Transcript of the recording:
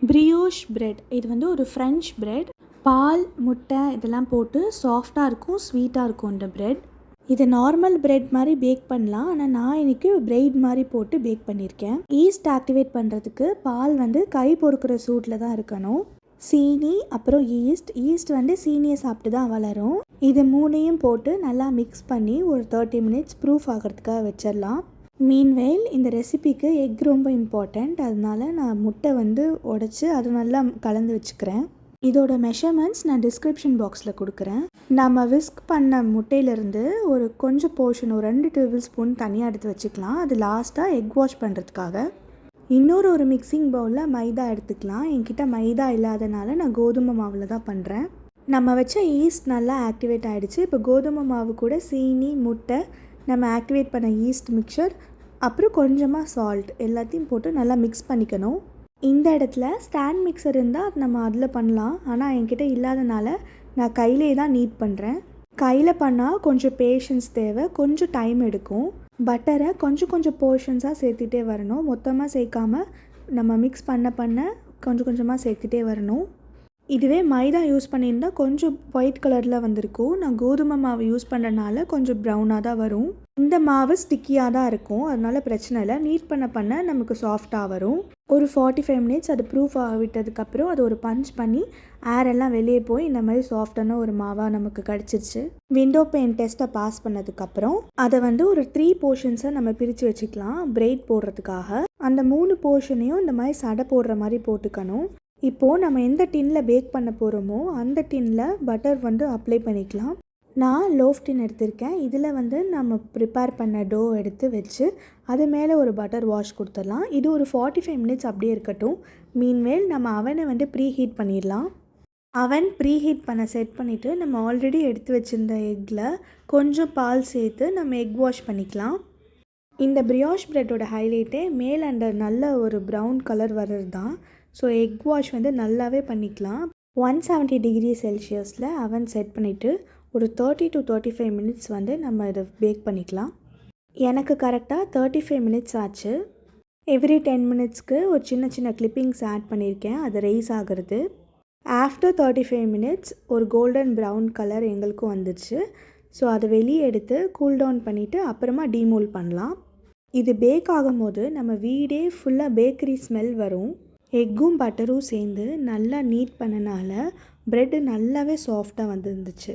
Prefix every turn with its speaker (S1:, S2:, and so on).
S1: பிரியோஷ் bread இது வந்து ஒரு ஃப்ரெஞ்ச் பிரெட். பால், முட்டை இதெல்லாம் போட்டு சாஃப்டாக இருக்கும், ஸ்வீட்டாக இருக்கும் இந்த பிரெட். இது நார்மல் பிரெட் மாதிரி பேக் பண்ணலாம். ஆனால் நான் இன்றைக்கி பிரெட் மாதிரி போட்டு பேக் பண்ணியிருக்கேன். ஈஸ்ட் ஆக்டிவேட் பண்ணுறதுக்கு பால் வந்து கை பொறுக்கிற சூட்டில் தான் இருக்கணும். சீனி அப்புறம் ஈஸ்ட் வந்து சீனியை சாப்பிட்டு தான் வளரும். இது மூணையும் போட்டு நல்லா மிக்ஸ் பண்ணி ஒரு 30 மினிட்ஸ் ப்ரூஃப் ஆகிறதுக்காக வச்சிடலாம். மீன்வேல் இந்த ரெசிபிக்கு எக் ரொம்ப இம்பார்ட்டண்ட். அதனால நான் முட்டை வந்து உடச்சி அது நல்லா கலந்து வச்சுக்கிறேன். இதோட மெஷர்மெண்ட்ஸ் நான் டிஸ்கிரிப்ஷன் பாக்ஸில் கொடுக்குறேன். நம்ம விஸ்க் பண்ண முட்டையிலேருந்து ஒரு கொஞ்சம் போர்ஷன் ஒரு 2 டேபிள் ஸ்பூன் தனியாக எடுத்து வச்சுக்கலாம். அது லாஸ்ட்டாக எக் வாஷ் பண்ணுறதுக்காக. ஒரு மிக்சிங் பவுலில் மைதா எடுத்துக்கலாம். என்கிட்ட மைதா இல்லாதனால நான் கோதுமை மாவில் தான் பண்ணுறேன். நம்ம வச்ச ஈஸ்ட் நல்லா ஆக்டிவேட் ஆகிடுச்சு. இப்போ கோதுமை மாவு கூட சீனி, முட்டை, நம்ம ஆக்டிவேட் பண்ண ஈஸ்ட் மிக்சர், அப்புறம் கொஞ்சமாக சால்ட் எல்லாத்தையும் போட்டு நல்லா மிக்ஸ் பண்ணிக்கணும். இந்த இடத்துல ஸ்டாண்ட் மிக்சர் இருந்தால் அது நம்ம அதில் பண்ணலாம். ஆனால் என்கிட்ட இல்லாதனால நான் கையிலே தான் நீட் பண்ணுறேன். கையில் பண்ணால் கொஞ்சம் பேஷன்ஸ் தேவை, கொஞ்சம் டைம் எடுக்கும். பட்டரை கொஞ்சம் கொஞ்சம் போர்ஷன்ஸாக சேர்த்துட்டே வரணும். மொத்தமாக சேர்க்காமல் நம்ம மிக்ஸ் பண்ண கொஞ்சம் கொஞ்சமாக சேர்த்துட்டே வரணும். இதுவே மைதா யூஸ் பண்ணியிருந்தால் கொஞ்சம் ஒயிட் கலரில் வந்திருக்கும். நான் கோதுமை மாவு யூஸ் பண்ணுறதுனால கொஞ்சம் ப்ரௌனாக தான் வரும். இந்த மாவு ஸ்டிக்கியாக தான் இருக்கும், அதனால பிரச்சனை இல்லை. நீட் பண்ண நமக்கு சாஃப்டாக வரும். ஒரு 45 மினிட்ஸ் அது ப்ரூஃப் விட்டதுக்கப்புறம் அது ஒரு பஞ்ச் பண்ணி ஏரெல்லாம் வெளியே போய் இந்த மாதிரி சாஃப்டான ஒரு மாவாக நமக்கு கிடச்சிருச்சு. விண்டோ பெயின் டெஸ்ட்டை பாஸ் பண்ணதுக்கப்புறம் அதை வந்து ஒரு 3 போர்ஷன்ஸை நம்ம பிரித்து வச்சுக்கலாம் பிரெட் போடுறதுக்காக. அந்த 3 போர்ஷனையும் இந்த மாதிரி சடை போடுற மாதிரி போட்டுக்கணும். இப்போது நம்ம எந்த டின்னில் பேக் பண்ண போகிறோமோ அந்த டின்னில் பட்டர் வந்து அப்ளை பண்ணிக்கலாம். நான் லோஃப் டின் எடுத்திருக்கேன். இதில் வந்து நம்ம ப்ரிப்பேர் பண்ண டோ எடுத்து வச்சு அது மேலே ஒரு பட்டர் வாஷ் கொடுத்துடலாம். இது ஒரு 45 மினிட்ஸ் அப்படியே இருக்கட்டும். மீன்வேல் நம்ம அவனை வந்து ப்ரீ ஹீட் பண்ணிடலாம். அவன் ப்ரீ ஹீட் பண்ண செட் பண்ணிவிட்டு நம்ம ஆல்ரெடி எடுத்து வச்சுருந்த எக்கில் கொஞ்சம் பால் சேர்த்து நம்ம எக் வாஷ் பண்ணிக்கலாம். இந்த பிரியாஷ் பிரெட்டோட ஹைலைட்டே மேல் அண்டர் நல்ல ஒரு ப்ரௌன் கலர் வர்றது தான். ஸோ எக் வாஷ் வந்து நல்லாவே பண்ணிக்கலாம். 170 டிகிரி செல்சியஸில் அவன் செட் பண்ணிவிட்டு ஒரு 30 to 35 மினிட்ஸ் வந்து நம்ம இதை பேக் பண்ணிக்கலாம். எனக்கு கரெக்டாக 35 மினிட்ஸ் ஆச்சு. எவ்ரி 10 மினிட்ஸ்க்கு ஒரு சின்ன சின்ன கிளிப்பிங்ஸ் ஆட் பண்ணியிருக்கேன், அது ரைஸ் ஆகிறது. ஆஃப்டர் 35 மினிட்ஸ் ஒரு கோல்டன் ப்ரௌன் கலர் எங்களுக்கும் வந்துடுச்சு. ஸோ அதை வெளியே எடுத்து கூல் டவுன் பண்ணிவிட்டு அப்புறமா டீமோல் பண்ணலாம். இது பேக் ஆகும்போது நம்ம வீடே ஃபுல்லாக பேக்கரி ஸ்மெல் வரும். எக்கும் பட்டரும் சேர்ந்து நல்லா நீட் பண்ணனால ப்ரெட்டு நல்லாவே சாஃப்டாக வந்துருந்துச்சு.